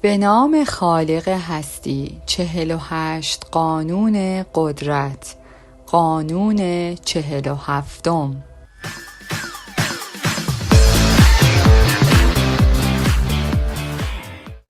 به نام خالق هستی. 48 قانون قدرت. قانون 47.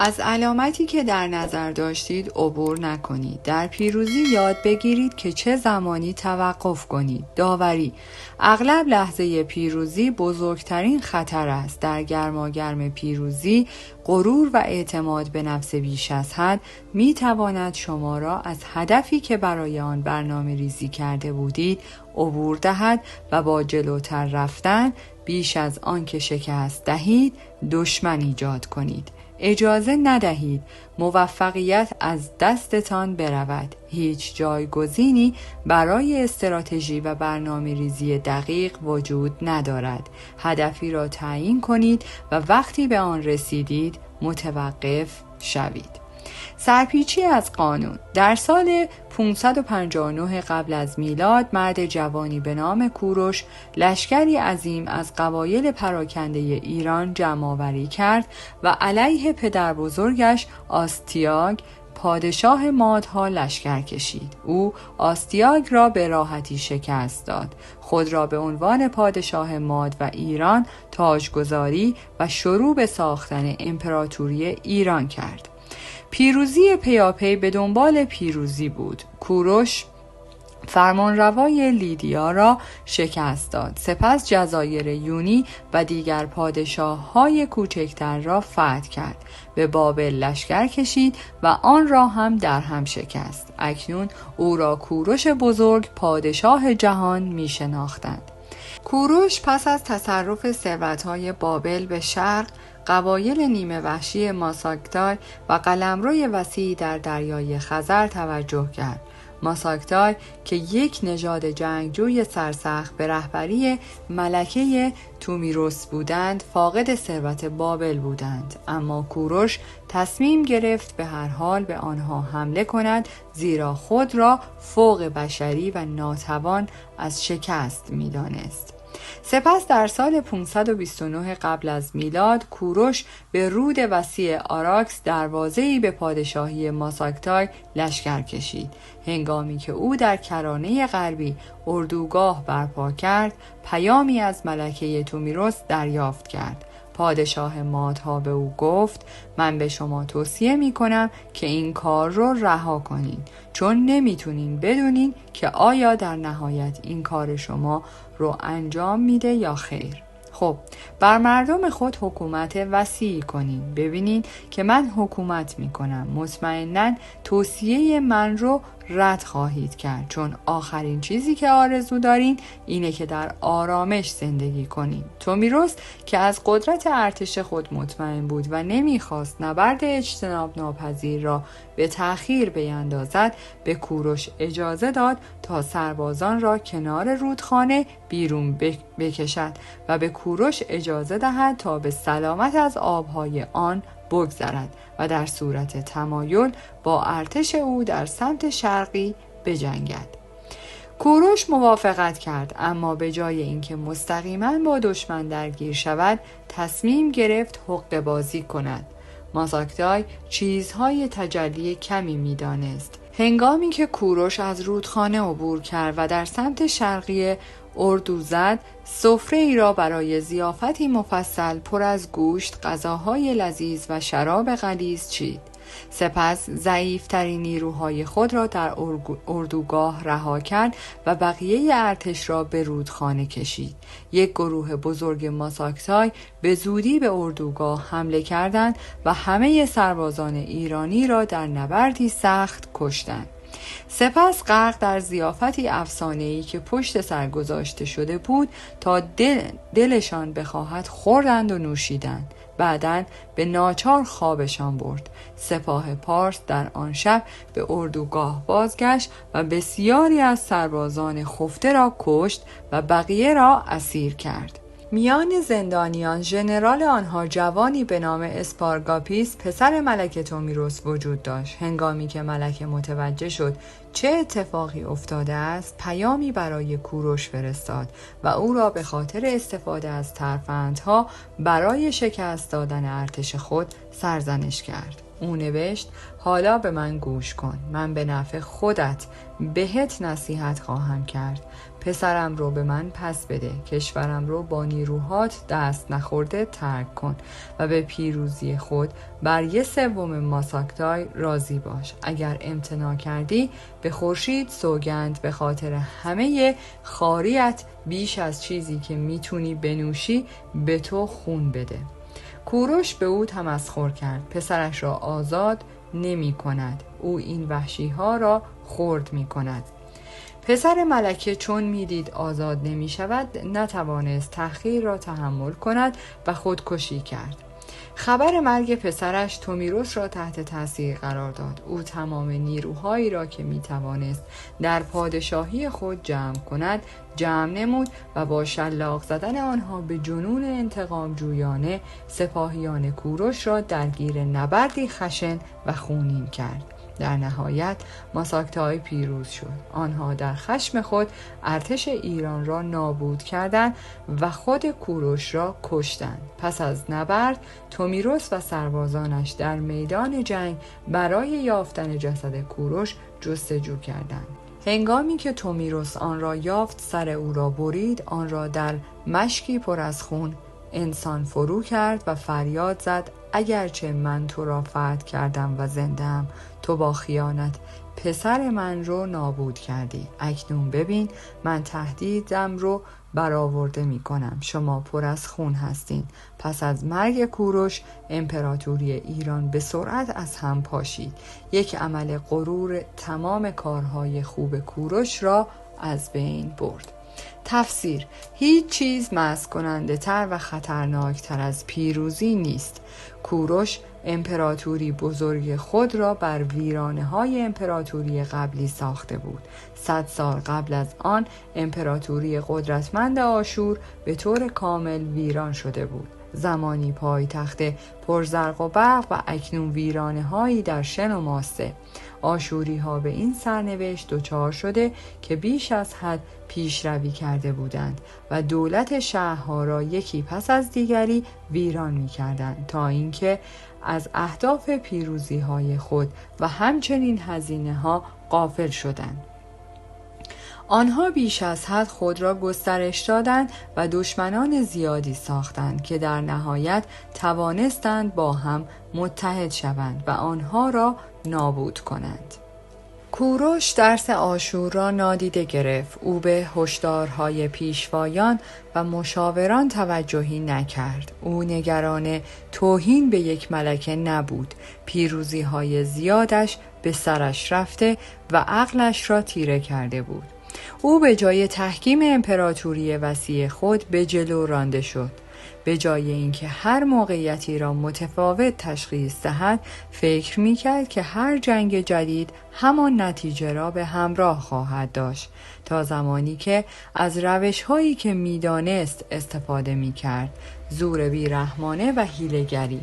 از علامتی که در نظر داشتید عبور نکنید. در پیروزی یاد بگیرید که چه زمانی توقف کنید. داوری: اغلب لحظه پیروزی بزرگترین خطر است. در گرماگرم پیروزی غرور و اعتماد به نفس بیش از حد می تواند شما را از هدفی که برای آن برنامه ریزی کرده بودید عبور دهد و با جلوتر رفتن بیش از آن که شکست دهید دشمن ایجاد کنید. اجازه ندهید موفقیت از دستتان برود. هیچ جایگزینی برای استراتژی و برنامه ریزی دقیق وجود ندارد. هدفی را تعیین کنید و وقتی به آن رسیدید متوقف شوید. سرپیچی از قانون. در سال 559 قبل از میلاد مرد جوانی به نام کوروش لشکری عظیم از قبایل پراکنده ایران جمع‌آوری کرد و علیه پدر بزرگش آستیاگ پادشاه مادها لشکر کشید. او آستیاگ را به راحتی شکست داد، خود را به عنوان پادشاه ماد و ایران تاجگذاری و شروع به ساختن امپراتوری ایران کرد. پیروزی پیاپی به دنبال پیروزی بود. کوروش فرمانروای لیدیا را شکست داد، سپس جزایر یونی و دیگر پادشاه‌های کوچکتر را فتح کرد، به بابل لشکر کشید و آن را هم در هم شکست. اکنون او را کوروش بزرگ پادشاه جهان می شناختند. کوروش پس از تصرف ثروت‌های بابل به شرق، قبایل نیمه وحشی ماساکتای و قلمروی وسیعی در دریای خزر توجه کرد. ماساکتای که یک نژاد جنگجوی سرسخت به رهبری ملکه تومیروس بودند، فاقد ثروت بابل بودند، اما کوروش تصمیم گرفت به هر حال به آنها حمله کند، زیرا خود را فوق بشری و ناتوان از شکست می‌دانست. سپس در سال 529 قبل از میلاد کوروش به رود وسیع آراکس دروازه‌ای به پادشاهی ماساکتای لشکر کشید. هنگامی که او در کرانه غربی اردوگاه برپا کرد، پیامی از ملکه تومیروس دریافت کرد. پادشاه مادها به او گفت: من به شما توصیه می کنم که این کار رو رها کنید، چون نمیتونین بدونین که آیا در نهایت این کار شما رو انجام میده یا خیر. خب، بر مردم خود حکومت وسیعی کنین. ببینین که من حکومت میکنم. مطمئناً توصیه من رو رد خواهید کرد، چون آخرین چیزی که آرزو دارین اینه که در آرامش زندگی کنین. تومیروس که از قدرت ارتش خود مطمئن بود و نمیخواست نبرد اجتناب ناپذیر را به تأخیر بیندازد، به کوروش اجازه داد تا سربازان را کنار رودخانه بیرون بکشد و به کوروش اجازه دهد تا به سلامت از آبهای آن بگذرد و در صورت تمایل با ارتش او در سمت شرقی بجنگد. کوروش موافقت کرد، اما به جای اینکه مستقیما با دشمن درگیر شود، تصمیم گرفت حقه بازی کند. ماساکتای چیزهای تجلی کمی می‌دانست. هنگامی که کوروش از رودخانه عبور کرد و در سمت شرقی اردو زد، سفره ای را برای ضیافتی مفصل پر از گوشت، غذاهای لذیذ و شراب غلیظ چید. سپس ضعیف‌ترین نیروهای خود را در اردوگاه رها کرد و بقیه ارتش را به رودخانه کشید. یک گروه بزرگ ماساکتای به زودی به اردوگاه حمله کردند و همه سربازان ایرانی را در نبردی سخت کشتند. سپس غرق در ضیافتی افسانه‌ای که پشت سر گذاشته شده بود تا دلشان بخواهد خوردند و نوشیدند. بعداً به ناچار خوابشان برد. سپاه پارس در آن شب به اردوگاه بازگشت و بسیاری از سربازان خفته را کشت و بقیه را اسیر کرد. میان زندانیان ژنرال آنها جوانی به نام اسپارگاپیس پسر ملکه تومیروس وجود داشت. هنگامی که ملکه متوجه شد چه اتفاقی افتاده است، پیامی برای کوروش فرستاد و او را به خاطر استفاده از ترفندها برای شکست دادن ارتش خود سرزنش کرد. او نوشت: حالا به من گوش کن، من به نفع خودت بهت نصیحت خواهم کرد. پسرم رو به من پس بده، کشورم رو با نیروهات دست نخورده ترک کن و به پیروزی خود بر 1/3 ماساکتای راضی باش. اگر امتناع کردی به خورشید سوگند به خاطر همه خواریت بیش از چیزی که میتونی بنوشی به تو خون بده. کوروش به او تمسخر کرد: پسرش را آزاد نمی کند، او این وحشی ها را خرد می کند. پسر ملکه چون میدید آزاد نمی شود نتوانست تأخیر را تحمل کند و خودکشی کرد. خبر مرگ پسرش تومیروس را تحت تاثیر قرار داد. او تمام نیروهایی را که می توانست در پادشاهی خود جمع کند جمع نمود و با شلاق زدن آنها به جنون انتقام جویانه سپاهیان کوروش را درگیر نبردی خشن و خونین کرد. در نهایت ماساکتای پیروز شد. آنها در خشم خود ارتش ایران را نابود کردند و خود کوروش را کشتند. پس از نبرد تومیروس و سربازانش در میدان جنگ برای یافتن جسد کوروش جستجو کردند. هنگامی که تومیروس آن را یافت سر او را برید، آن را در مشکی پر از خون انسان فرو کرد و فریاد زد: اگرچه من تو را فتح کردم و زنده‌ام، تو با خیانت پسر من رو نابود کردی. اکنون ببین من تهدیدم رو برآورده می کنم. شما پر از خون هستین. پس از مرگ کوروش امپراتوری ایران به سرعت از هم پاشید. یک عمل غرور تمام کارهای خوب کوروش را از بین برد. تفسیر: هیچ چیز مست کننده تر و خطرناک تر از پیروزی نیست. کوروش امپراتوری بزرگ خود را بر ویرانه های امپراتوری قبلی ساخته بود. 100 سال قبل از آن امپراتوری قدرتمند آشور به طور کامل ویران شده بود. زمانی پایتخت پرزرق و برق و اکنون ویرانه هایی در شن و ماسه. آشوری ها به این سرنوشت دچار شده که بیش از حد پیشروی کرده بودند و دولت شهرها را یکی پس از دیگری ویران می کردند تا اینکه از اهداف پیروزی های خود و همچنین هزینه ها غافل شدند. آنها بیش از حد خود را گسترش دادند و دشمنان زیادی ساختند که در نهایت توانستند با هم متحد شوند و آنها را نابود کنند. کوروش درس آشور را نادیده گرفت. او به هشدارهای پیشوایان و مشاوران توجهی نکرد. او نگران توهین به یک ملکه نبود. پیروزی‌های زیادش به سرش رفته و عقلش را تیره کرده بود. او به جای تحکیم امپراتوری وسیع خود به جلو رانده شد. به جای اینکه هر موقعیتی را متفاوت تشخیص دهد، فکر می‌کرد که هر جنگ جدید همان نتیجه را به همراه خواهد داشت، تا زمانی که از روش‌هایی که می‌دانست استفاده می‌کرد، زور بیرحمانه و حیله‌گری.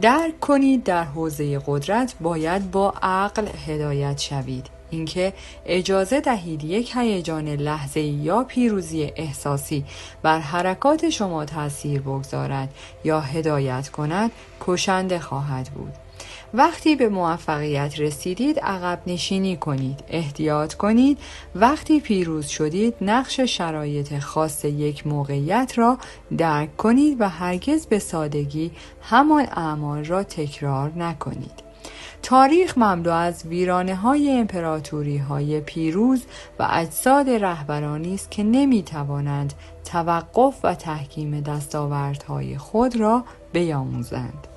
درک کنید در حوزه قدرت باید با عقل هدایت شوید. اینکه اجازه دهید یک هیجان لحظه‌ای یا پیروزی احساسی بر حرکات شما تأثیر بگذارد یا هدایت کند کشنده خواهد بود. وقتی به موفقیت رسیدید عقب نشینی کنید، احتیاط کنید. وقتی پیروز شدید نقش شرایط خاص یک موقعیت را درک کنید و هرگز به سادگی همان اعمال را تکرار نکنید. تاریخ مملو از ویرانه‌های امپراتوری‌های پیروز و اجساد رهبرانی است که نمی‌توانند توقف و تحکیم دستاوردهای خود را بیاموزند.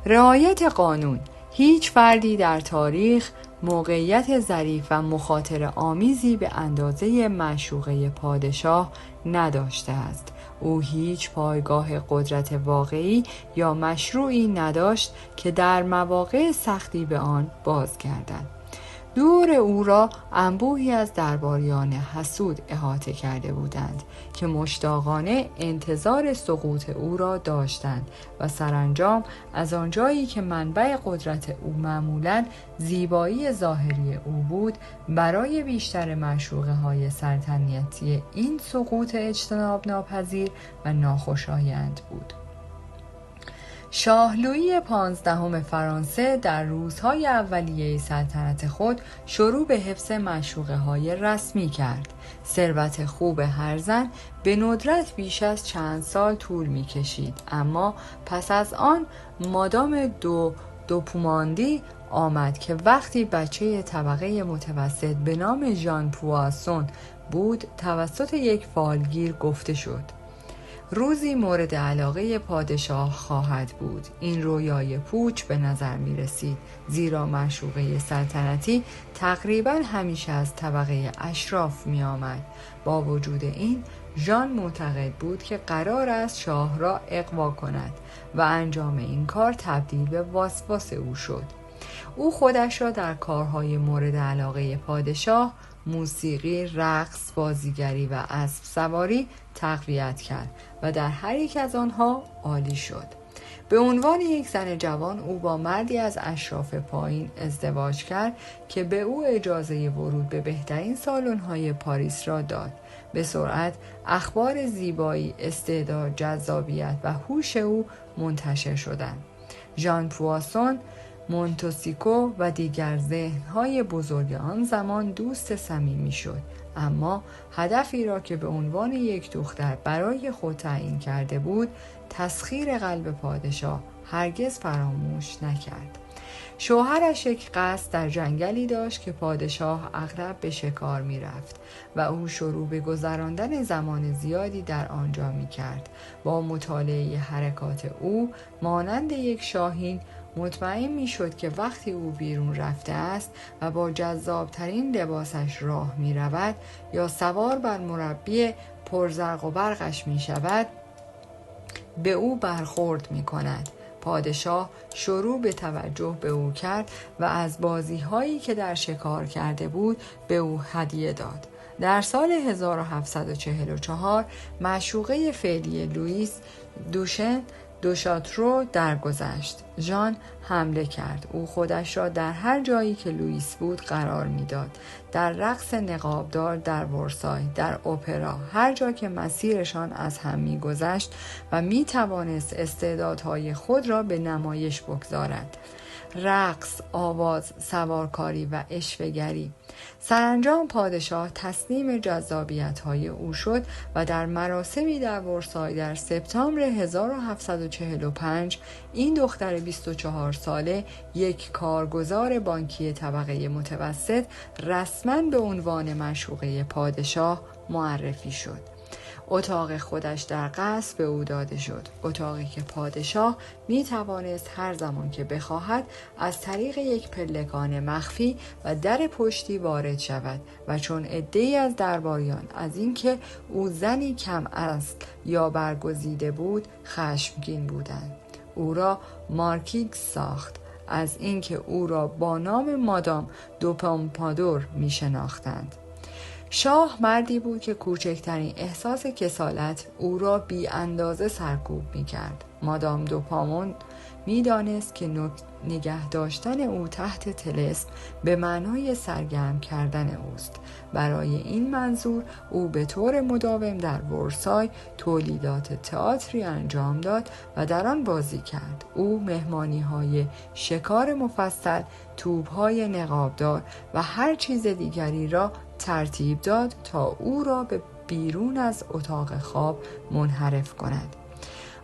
رعایت قانون. هیچ فردی در تاریخ موقعیت ظریف و مخاطره آمیزی به اندازه معشوقه پادشاه نداشته است. او هیچ پایگاه قدرت واقعی یا مشروعی نداشت که در مواقع سختی به آن بازگردد. دور او را انبوهی از درباریان حسود احاطه کرده بودند که مشتاقانه انتظار سقوط او را داشتند و سرانجام از آنجایی که منبع قدرت او معمولاً زیبایی ظاهری او بود، برای بیشتر معشوقه های سلطنتی این سقوط اجتناب ناپذیر و ناخوشایند بود. شاه لویی 15 فرانسه در روزهای اولیه سلطنت خود شروع به حفظ معشوقه‌های رسمی کرد. ثروت خوب هر زن به ندرت بیش از چند سال طول می‌کشید، اما پس از آن مادام دوپوماندی آمد که وقتی بچه طبقه متوسط به نام ژان پوآسون بود توسط یک فالگیر گفته شد روزی مورد علاقه پادشاه خواهد بود. این رویای پوچ به نظر می رسید، زیرا معشوقه سلطنتی تقریبا همیشه از طبقه اشراف می آمد. با وجود این ژان معتقد بود که قرار است شاه را اغوا کند و انجام این کار تبدیل به وسواس او شد. او خودش را در کارهای مورد علاقه پادشاه، موسیقی، رقص، بازیگری و اسب سواری تقویت کرد و در هر یک از آنها عالی شد. به عنوان یک زن جوان او با مردی از اشراف پایین ازدواج کرد که به او اجازه ورود به بهترین سالن‌های پاریس را داد. به سرعت اخبار زیبایی، استعداد، جذابیت و هوش او منتشر شدند. ژان پوآسون، مونتوسیکو و دیگر ذهن‌های بزرگ آن زمان دوست صمیمی شد، اما هدفی را که به عنوان یک دختر برای خود تعیین کرده بود، تسخیر قلب پادشاه، هرگز فراموش نکرد. شوهرش یک قصد در جنگلی داشت که پادشاه اغلب به شکار می رفت و او شروع به گذراندن زمان زیادی در آنجا می کرد. با مطالعه حرکات او مانند یک شاهین مطمئن می شد که وقتی او بیرون رفته است و با جذابترین لباسش راه می رود یا سوار بر مربی پرزرق و برقش می شود به او برخورد می کند. پادشاه شروع به توجه به او کرد و از بازی‌هایی که در شکار کرده بود به او هدیه داد. در سال 1744 معشوقه فعلی لوئیس دوشن دوشاترو درگذشت. ژان حمله کرد. او خودش را در هر جایی که لوئیس بود قرار میداد. در رقص نقابدار در ورسای، در اپرا، هر جا که مسیرشان از هم میگذشت و میتوانست استعدادهای خود را به نمایش بگذارد. رقص، آواز، سوارکاری و عشوه‌گری. سرانجام پادشاه تسلیم جذابیت‌های او شد و در مراسمی در ورسای در سپتامبر 1745 این دختر 24 ساله، یک کارگزار بانکی طبقه متوسط، رسما به عنوان معشوقه پادشاه معرفی شد. اتاق خودش در قصر به او داده شد، اتاقی که پادشاه می توانست هر زمان که بخواهد از طریق یک پلکان مخفی و در پشتی وارد شود و چون عده‌ای از درباریان از اینکه او زنی کم اصل یا برگزیده بود خشمگین بودند. او را مارکیز ساخت، از اینکه او را با نام مادام دوپامپادور می شناختند. شاه مردی بود که کوچکترین احساس کسالت او را بی اندازه سرکوب می کرد. مادام دوپامون می دانست که نگه داشتن او تحت طلسم به معنای سرگرم کردن اوست. برای این منظور او به طور مداوم در ورسای تولیدات تئاتری انجام داد و در آن بازی کرد. او مهمانی‌های شکار مفصل، توپ‌های نقابدار و هر چیز دیگری را ترتیب داد تا او را به بیرون از اتاق خواب منحرف کند.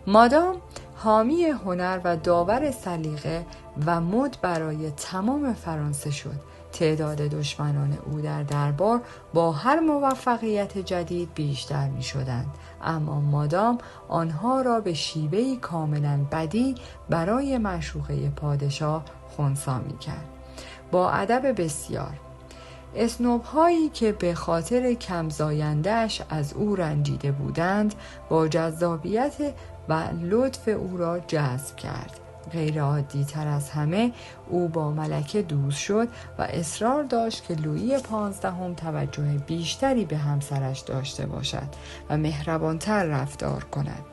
مادام حامی هنر و داور سلیقه و مد برای تمام فرانسه شد. تعداد دشمنان او در دربار با هر موفقیت جدید بیشتر می شدند، اما مادام آنها را به شیوهی کاملا بدی برای معشوقه پادشاه خنثی می کرد. با ادب بسیار، اسنوب هایی که به خاطر کمزاینده‌اش از او رنجیده بودند با جذابیت و لطف او را جذب کرد. غیر عادی تر از همه او با ملکه دوست شد و اصرار داشت که لویی 15 توجه بیشتری به همسرش داشته باشد و مهربانتر رفتار کند.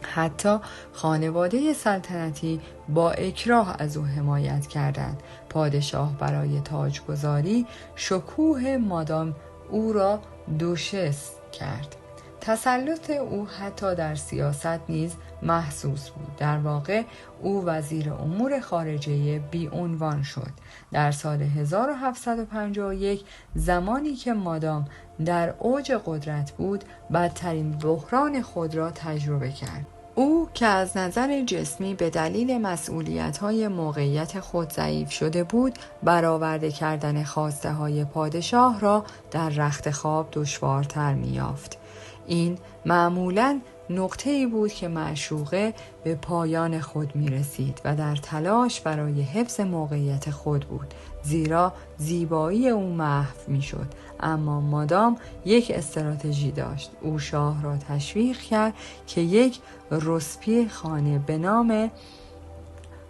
حتی خانواده سلطنتی با اکراه از او حمایت کردند. پادشاه برای تاجگذاری شکوه مادام او را دوشس کرد. تسلط او حتی در سیاست نیز محسوس بود. در واقع او وزیر امور خارجه بی عنوان شد. در سال 1751 زمانی که مادام در اوج قدرت بود، بدترین بحران خود را تجربه کرد. او که از نظر جسمی به دلیل مسئولیت‌های موقعیت خود ضعیف شده بود، برآورده کردن خواسته‌های پادشاه را در رخت خواب دشوارتر می‌یافت. این معمولاً نقطه‌ای بود که معشوقه به پایان خود می‌رسید و در تلاش برای حفظ موقعیت خود بود، زیرا زیبایی او محو می‌شد. اما مادام یک استراتژی داشت. او شاه را تشویق کرد که یک رسپی خانه به نام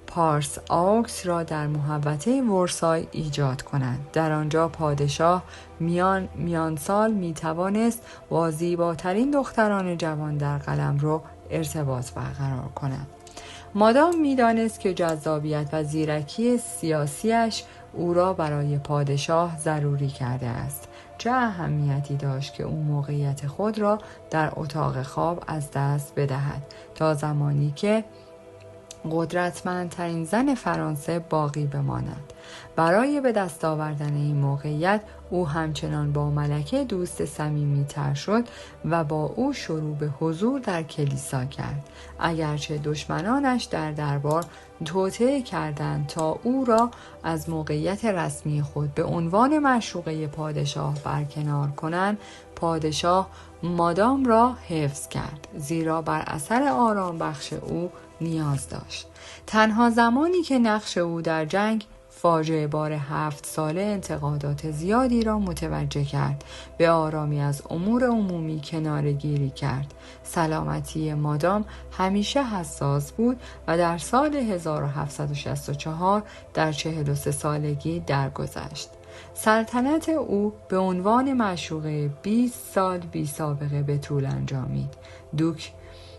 پارس آوکس را در محوطه ورسای ایجاد کنند. در آنجا پادشاه میان سال می توانست با زیباترین دختران جوان در قلمرو ارتباط برقرار کند. مادام می دانست که جذابیت و زیرکی سیاسیش او را برای پادشاه ضروری کرده است. چه اهمیتی داشت که او موقعیت خود را در اتاق خواب از دست بدهد تا زمانی که قدرتمندترین زن فرانسه باقی بماند. برای به دست آوردن این موقعیت او همچنان با ملکه دوست صمیمی‌تر شد و با او شروع به حضور در کلیسا کرد. اگرچه دشمنانش در دربار توطئه کردند تا او را از موقعیت رسمی خود به عنوان معشوقه پادشاه برکنار کنند، پادشاه مادام را حفظ کرد، زیرا بر اثر آرام بخش او نیاز داشت. تنها زمانی که نقش او در جنگ فاجعه بار 7 ساله انتقادات زیادی را متوجه کرد، به آرامی از امور عمومی کناره‌گیری کرد. سلامتی مادام همیشه حساس بود و در سال 1764 در 43 سالگی درگذشت. سلطنت او به عنوان معشوقه 20 سال بی سابقه به طول انجامید. دوک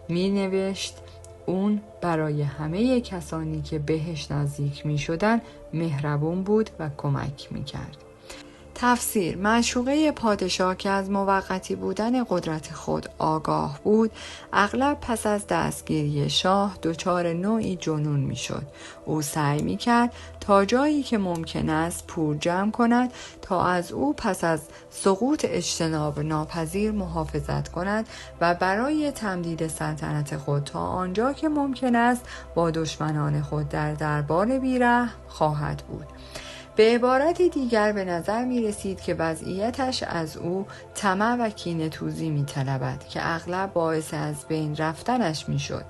می نوشت اون برای همه کسانی که بهش نزدیک می شدن مهربون بود و کمک می کرد. تفسیر: معشوقه پادشاه که از موقتی بودن قدرت خود آگاه بود، اغلب پس از دستگیری شاه دچار نوعی جنون می شد. او سعی می کرد تا جایی که ممکن است پول جمع کند تا از او پس از سقوط اجتناب ناپذیر محافظت کند و برای تمدید سلطنت خود تا آنجا که ممکن است با دشمنان خود در دربار بیرحم خواهد بود. به عبارت دیگر به نظر می رسید که وضعیتش از او طمع و کینه‌توزی می طلبد که اغلب باعث از بین رفتنش می شد.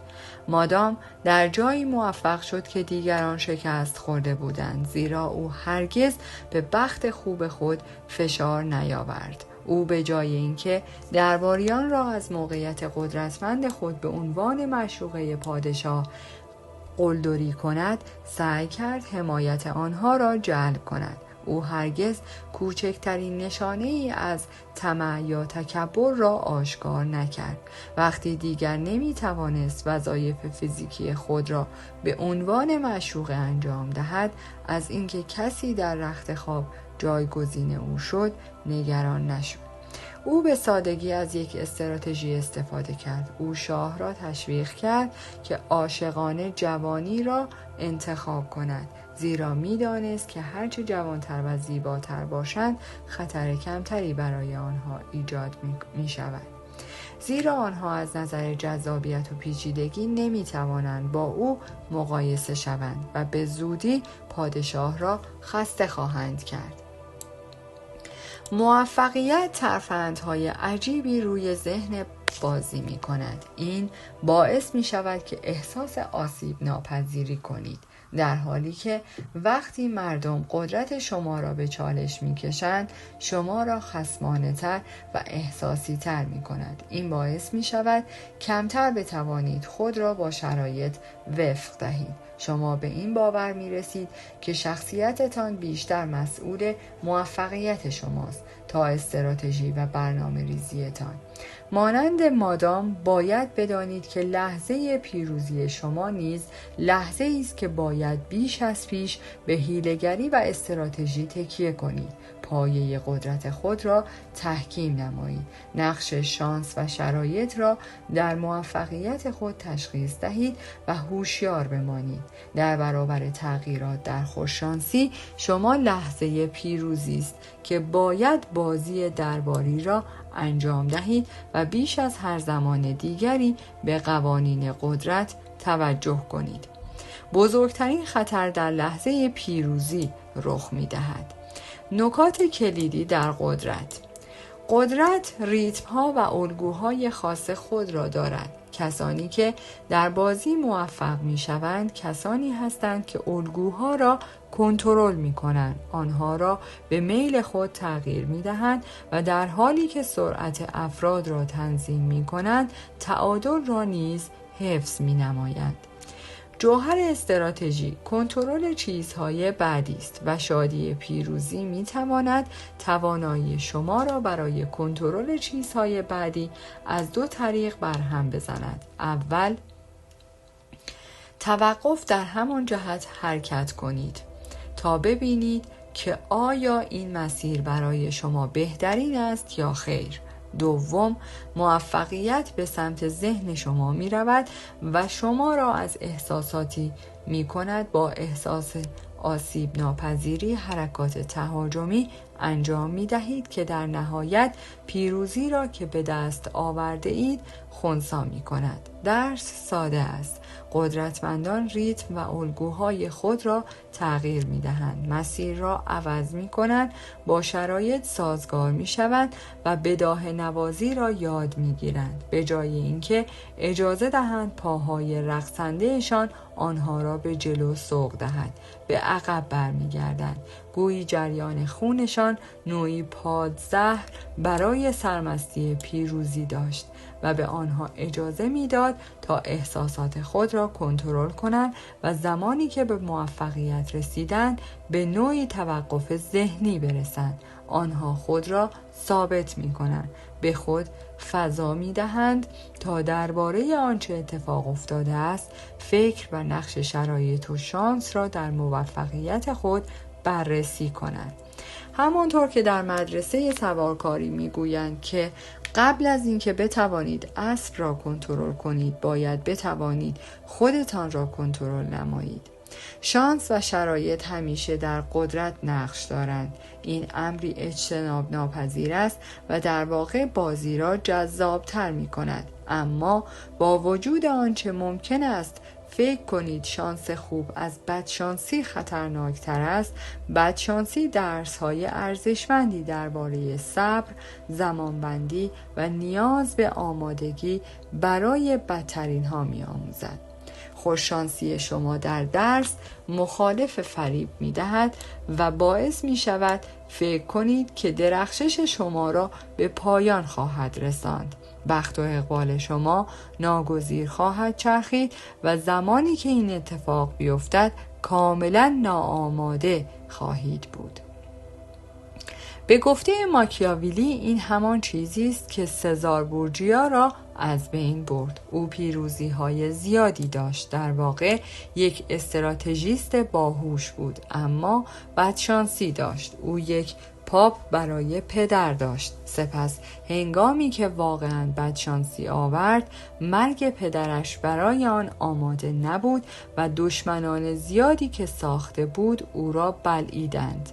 مادام در جایی موفق شد که دیگران شکست خورده بودند، زیرا او هرگز به بخت خوب خود فشار نیاورد. او به جای اینکه درباریان را از موقعیت قدرتمند خود به عنوان معشوقه پادشاه قلدری کند، سعی کرد حمایت آنها را جلب کند. او هرگز کوچکترین نشانه ای از طمع یا تکبر را آشکار نکرد. وقتی دیگر نمی توانست وظایف فیزیکی خود را به عنوان معشوقه انجام دهد، از اینکه کسی در رخت خواب جایگزین او شد نگران نشد. او به سادگی از یک استراتژی استفاده کرد. او شاه را تشویق کرد که عاشقانه جوانی را انتخاب کند، زیرا می‌دانست که هرچه جوانتر و زیباتر باشند خطر کمتری برای آنها ایجاد می‌شود، زیرا آنها از نظر جذابیت و پیچیدگی نمی‌توانند با او مقایسه شوند و به زودی پادشاه را خسته خواهند کرد. موفقیت ترفندهای عجیبی روی ذهن بازی می کند. این باعث می شود که احساس آسیب ناپذیری کنید، در حالی که وقتی مردم قدرت شما را به چالش می کشند، شما را خصمانه تر و احساسی تر می کند. این باعث می شود کمتر بتوانید خود را با شرایط وفق دهید. شما به این باور می رسید که شخصیتتان بیشتر مسئول موفقیت شماست تا استراتژی و برنامه ریزیتان. مانند مادام باید بدانید که لحظه پیروزی شما نیز لحظه است که باید بیش از پیش به حیله‌گری و استراتژی تکیه کنید. پایه قدرت خود را تحکیم نمایید. نقش شانس و شرایط را در موفقیت خود تشخیص دهید و هوشیار بمانید. در برابر تغییرات در خوششانسی شما لحظه پیروزی است که باید بازی درباری را انجام دهید و بیش از هر زمان دیگری به قوانین قدرت توجه کنید. بزرگترین خطر در لحظه پیروزی رخ می دهد. نکات کلیدی در قدرت ریتم‌ها و الگوهای خاص خود را دارد. کسانی که در بازی موفق می‌شوند کسانی هستند که الگوها را کنترل می‌کنند، آنها را به میل خود تغییر می‌دهند و در حالی که سرعت افراد را تنظیم می‌کنند، تعادل را نیز حفظ می‌نمایند. جوهر استراتژی کنترل چیزهای بعدی است و شادی پیروزی می‌تواند توانایی شما را برای کنترل چیزهای بعدی از دو طریق برهم بزند. اول، توقف در همان جهت حرکت کنید تا ببینید که آیا این مسیر برای شما بهترین است یا خیر. دوم، موفقیت به سمت ذهن شما می رود و شما را از احساساتی می کند با احساس آسیب ناپذیری حرکات تهاجمی انجام می دهید که در نهایت پیروزی را که به دست آورده اید خنثی می کند. درس ساده است. قدرتمندان ریتم و الگوهای خود را تغییر می دهند، مسیر را عوض می کنند، با شرایط سازگار می شوند و بداهه نوازی را یاد می گیرند، به جای اینکه اجازه دهند پاهای رقصندهشان آنها را به جلو سوق دهد. به عقب برمی گردند، گویی جریان خونشان نوعی پادزهر برای سرمستی پیروزی داشت و به آنها اجازه میداد تا احساسات خود را کنترل کنند و زمانی که به موفقیت رسیدند به نوعی توقف ذهنی برسند. آنها خود را ثابت می کنند، به خود فضا می دهند تا درباره آنچه اتفاق افتاده است فکر و نقش شرایط و شانس را در موفقیت خود بررسی کنند. همانطور که در مدرسه سوارکاری میگویند که قبل از اینکه بتوانید اسب را کنترل کنید باید بتوانید خودتان را کنترل نمایید. شانس و شرایط همیشه در قدرت نقش دارند. این امری اجتناب ناپذیر است و در واقع بازی را جذاب‌تر می‌کند. اما با وجود آنچه ممکن است فکر کنید شانس خوب از بدشانسی خطرناکتر است، بدشانسی درس‌های ارزشمندی درباره صبر، زمانبندی و نیاز به آمادگی برای بدترین ها می‌آموزد. خوششانسی شما در درس مخالف فریب می‌دهد و باعث می‌شود فکر کنید که درخشش شما را به پایان خواهد رساند. بخت و اقبال شما ناگزیر خواهد چرخید و زمانی که این اتفاق بیفتد کاملا ناآماده خواهید بود. به گفته ماکیاویلی این همان چیزی است که سزار بورجیا را از بین برد. او پیروزی‌های زیادی داشت، در واقع یک استراتژیست باهوش بود، اما بدشانسی داشت. او یک پاپ برای پدر داشت. سپس هنگامی که واقعاً بدشانسی آورد، مرگ پدرش برای آن آماده نبود و دشمنان زیادی که ساخته بود او را بلعیدند.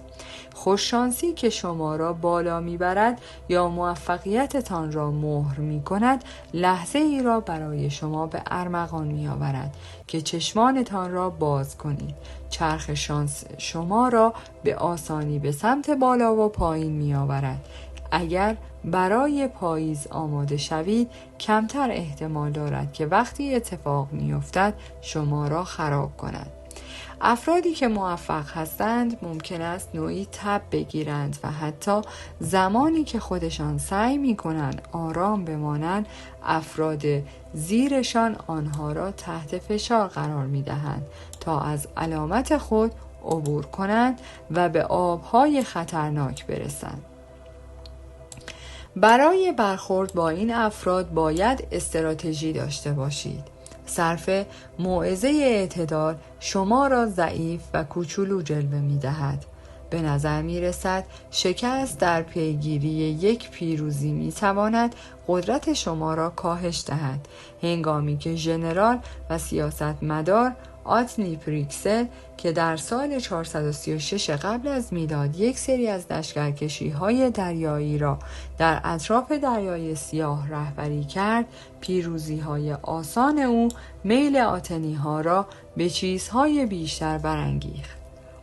خوششانسی که شما را بالا میبرد یا موفقیتتان را مهر میکند لحظه ای را برای شما به ارمغان میآورد که چشمانتان را باز کنید. چرخ شانس شما را به آسانی به سمت بالا و پایین میآورد. اگر برای پاییز آماده شوید کمتر احتمال دارد که وقتی اتفاق میافتد شما را خراب کند. افرادی که موفق هستند ممکن است نوعی تب بگیرند و حتی زمانی که خودشان سعی می کنند آرام بمانند افراد زیرشان آنها را تحت فشار قرار می دهند تا از علامت خود عبور کنند و به آبهای خطرناک برسند. برای برخورد با این افراد باید استراتژی داشته باشید. صرف موعظه اعتدال شما را ضعیف و کوچولو جلوه می دهد. به نظر می رسد شکست در پیگیری یک پیروزی می تواند قدرت شما را کاهش دهد، هنگامی که ژنرال و سیاستمدار آتنی پریکسل که در سال 436 قبل از میلاد یک سری از لشکرکشی‌های دریایی را در اطراف دریای سیاه رهبری کرد، پیروزی‌های آسان او میل آتنی‌ها را به چیزهای بیشتر برانگیخت.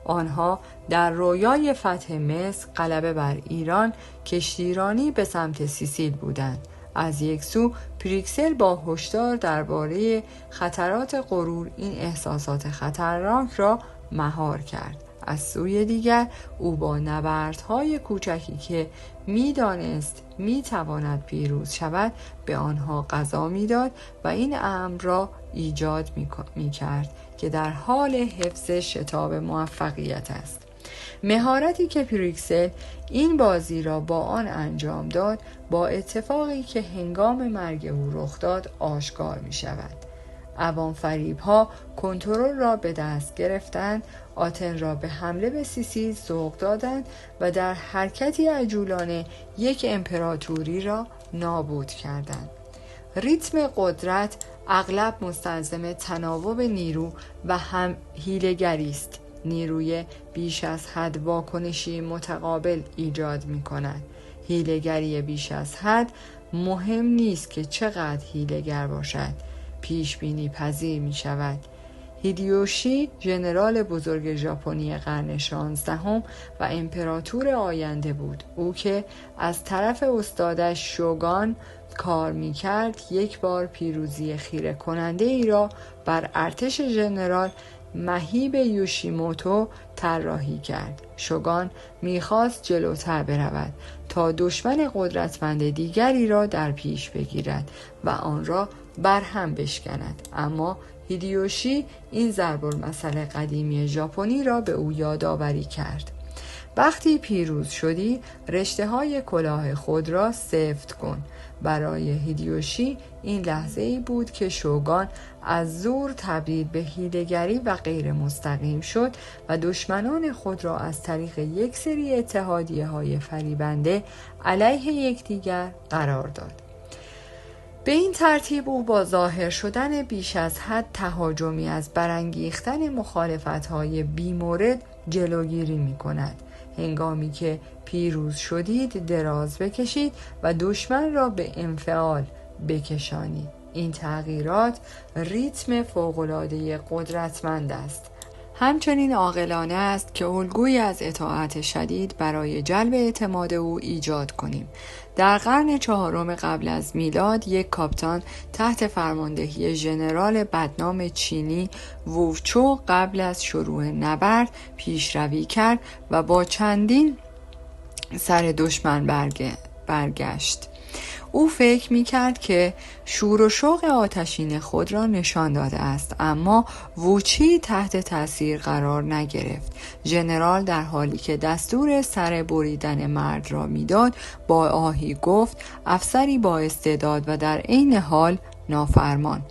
آنها در رویای فتح مصر، غلبه بر ایران، کشتیرانی به سمت سیسیل بودند. از یک سو پریکسل با هشدار درباره خطرات غرور این احساسات خطرناک را مهار کرد. از سوی دیگر او با نبردهای کوچکی که میدانست میتواند پیروز شود به آنها غذا میداد و این امر را ایجاد میکرد که در حال حفظ شتاب موفقیت است. مهارتی که پریکسل این بازی را با آن انجام داد با اتفاقی که هنگام مرگ او رخ داد آشکار می شود. عوام فریب ها کنترل را به دست گرفتند، آتن را به حمله به سیسیل سوق دادند و در حرکتی عجولانه یک امپراتوری را نابود کردند. ریتم قدرت اغلب مستلزم تناوب نیرو و هم حیله‌گری است. نیروی بیش از حد واکنشی متقابل ایجاد می کند. حیله‌گری بیش از حد مهم نیست که چقدر حیله‌گر باشد، پیش بینی پذیر می شود. هیدیوشی ژنرال بزرگ ژاپنی قرن 16 و امپراتور آینده بود. او که از طرف استادش شوگان کار می کرد یک بار پیروزی خیره کننده ای را بر ارتش ژنرال مهیب یوشیموتو طراحی کرد. شوگان می‌خواست جلوتر برود تا دشمن قدرتمند دیگری را در پیش بگیرد و آن را برهم بشکند، اما هیدیوشی این ضرب المثل قدیمی ژاپنی را به او یادآوری کرد. وقتی پیروز شدی رشته‌های کلاه خود را سفت کن. برای هیدیوشی این لحظه ای بود که شوگان از زور تبدیل به حیله‌گری و غیر مستقیم شد و دشمنان خود را از طریق یک سری اتحادیه‌های فریبنده علیه یکدیگر قرار داد. به این ترتیب او با ظاهر شدن بیش از حد تهاجمی از برانگیختن مخالفت‌های بی‌مورد جلوگیری می‌کند. هنگامی که پیروز شدید دراز بکشید و دشمن را به انفعال بکشانید. این تغییرات ریتم فوق‌العاده قدرتمند است. همچنین عاقلانه است که الگویی از اطاعت شدید برای جلب اعتماد او ایجاد کنیم. در قرن 4 قبل از میلاد یک کاپیتان تحت فرماندهی ژنرال بدنام چینی ووچو قبل از شروع نبرد پیشروی کرد و با چندین سر دشمن برگشت. او فکر می‌کرد که شور و شوق آتشین خود را نشان داده است، اما ووچی تحت تاثیر قرار نگرفت. ژنرال در حالی که دستور سر بریدن مرد را میداد با آهی گفت افسری با استعداد و در عین حال نافرمان.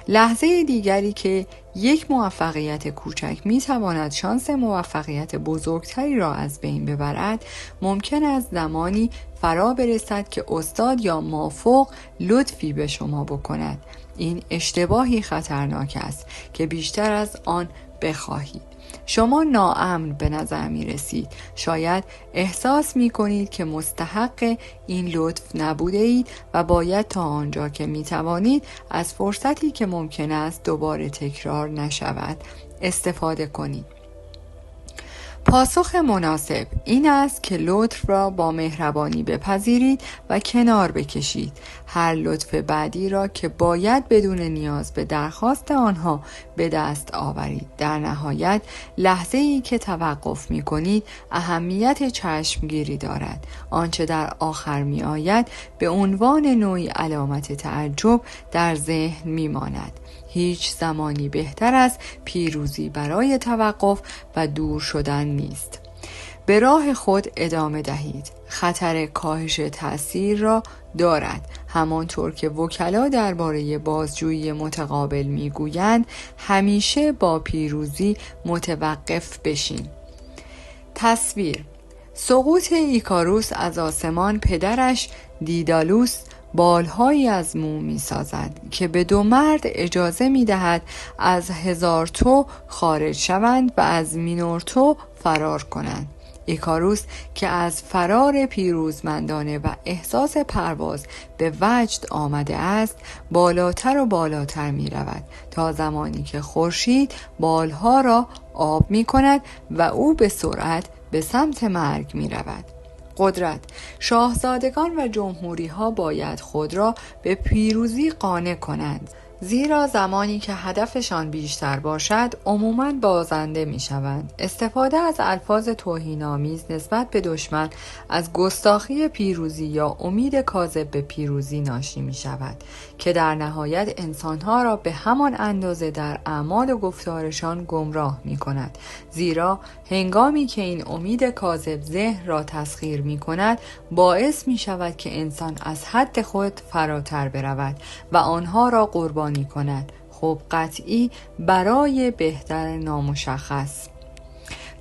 لحظه دیگری که یک موفقیت کوچک میتواند شانس موفقیت بزرگتری را از بین ببرد، ممکن است زمانی فرا برسد که استاد یا مافوق لطفی به شما بکند. این اشتباهی خطرناک است که بیشتر از آن بخواهید. شما ناامن به نظر می رسید. شاید احساس می کنید که مستحق این لطف نبوده اید و باید تا آنجا که می توانید از فرصتی که ممکن است دوباره تکرار نشود استفاده کنید. پاسخ مناسب این است که لطف را با مهربانی بپذیرید و کنار بکشید. هر لطف بعدی را که باید بدون نیاز به درخواست آنها به دست آورید. در نهایت لحظه‌ای که توقف می‌کنید اهمیت چشمگیری دارد. آنچه در آخر می‌آید به عنوان نوعی علامت تعجب در ذهن می‌ماند. هیچ زمانی بهتر از پیروزی برای توقف و دور شدن نیست. به راه خود ادامه دهید. خطر کاهش تأثیر را دارد. همانطور که وکلا درباره بازجویی متقابل میگویند، همیشه با پیروزی متوقف بشین. تصویر: سقوط ایکاروس از آسمان پدرش دیدالوس بالهایی از موم می سازد که به دو مرد اجازه می دهد از هزارتو خارج شوند و از مینورتو فرار کنند. ایکاروس که از فرار پیروزمندانه و احساس پرواز به وجد آمده است، بالاتر و بالاتر می رود تا زمانی که خورشید بالها را آب می کند و او به سرعت به سمت مرگ می رود. قدرت: شاهزادگان و جمهوری ها باید خود را به پیروزی قانع کنند، زیرا زمانی که هدفشان بیشتر باشد عموماً بازنده می شوند. استفاده از الفاظ توهین‌آمیز نسبت به دشمن از گستاخی پیروزی یا امید کاذب به پیروزی ناشی می شود که در نهایت انسانها را به همان اندازه در اعمال و گفتارشان گمراه می کند، زیرا هنگامی که این امید کاذب ذهن را تسخیر می کند باعث می شود که انسان از حد خود فراتر برود و آنها را قربانی کند. خب قطعی برای بهتر نامشخص.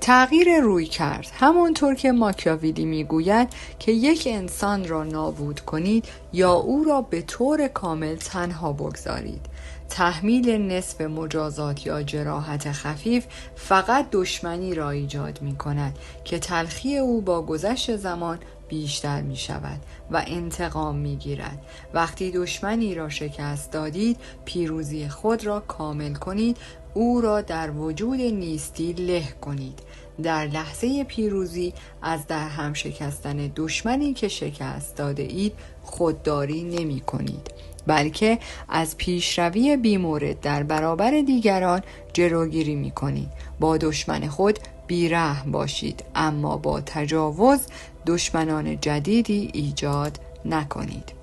تغییر روی کرد: همانطور که ماکیاولی میگوید که یک انسان را نابود کنید یا او را به طور کامل تنها بگذارید. تحمیل نصف مجازات یا جراحت خفیف فقط دشمنی را ایجاد می کند که تلخی او با گذشت زمان بیشتر می شود و انتقام می گیرد. وقتی دشمنی را شکست دادید، پیروزی خود را کامل کنید، او را در وجود نیستی له کنید. در لحظه پیروزی از در هم شکستن دشمنی که شکست داده اید خودداری نمی کنید، بلکه از پیشروی بیمورد در برابر دیگران جلوگیری می کنید. با دشمن خود بیرحم باشید، اما با تجاوز دشمنان جدیدی ایجاد نکنید.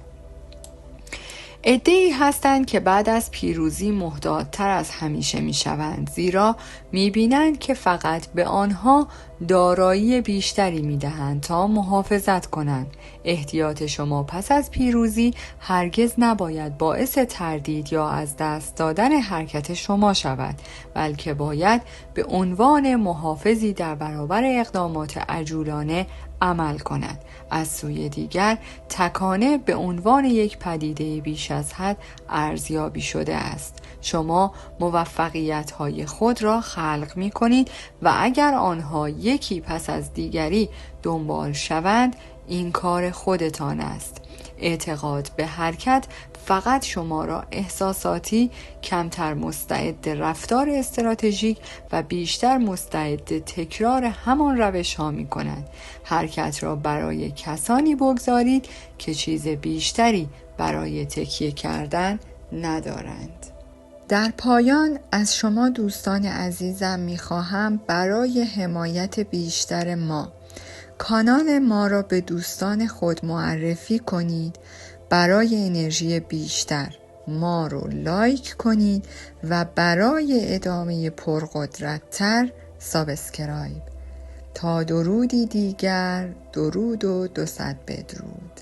عده‌ای هستند که بعد از پیروزی محتاط‌تر از همیشه می‌شوند، زیرا می‌بینند که فقط به آنها دارایی بیشتری می‌دهند تا محافظت کنند. احتیاط شما پس از پیروزی هرگز نباید باعث تردید یا از دست دادن حرکت شما شود، بلکه باید به عنوان محافظی در برابر اقدامات عجولانه عمل کند. از سوی دیگر تکانه به عنوان یک پدیده بیش از حد ارزیابی شده است. شما موفقیت‌های خود را خلق می‌کنید و اگر آنها یکی پس از دیگری دنبال شوند، این کار خودتان است. اعتقاد به حرکت فقط شما را احساساتی، کمتر مستعد رفتار استراتژیک و بیشتر مستعد تکرار همان روش ها می کند. حرکت را برای کسانی بگذارید که چیز بیشتری برای تکیه کردن ندارند. در پایان از شما دوستان عزیزم می خواهم برای حمایت بیشتر ما کانال ما را به دوستان خود معرفی کنید. برای انرژی بیشتر ما رو لایک کنید و برای ادامه پرقدرت‌تر سابسکرایب. تا درودی دیگر، درود و 200 بدرود.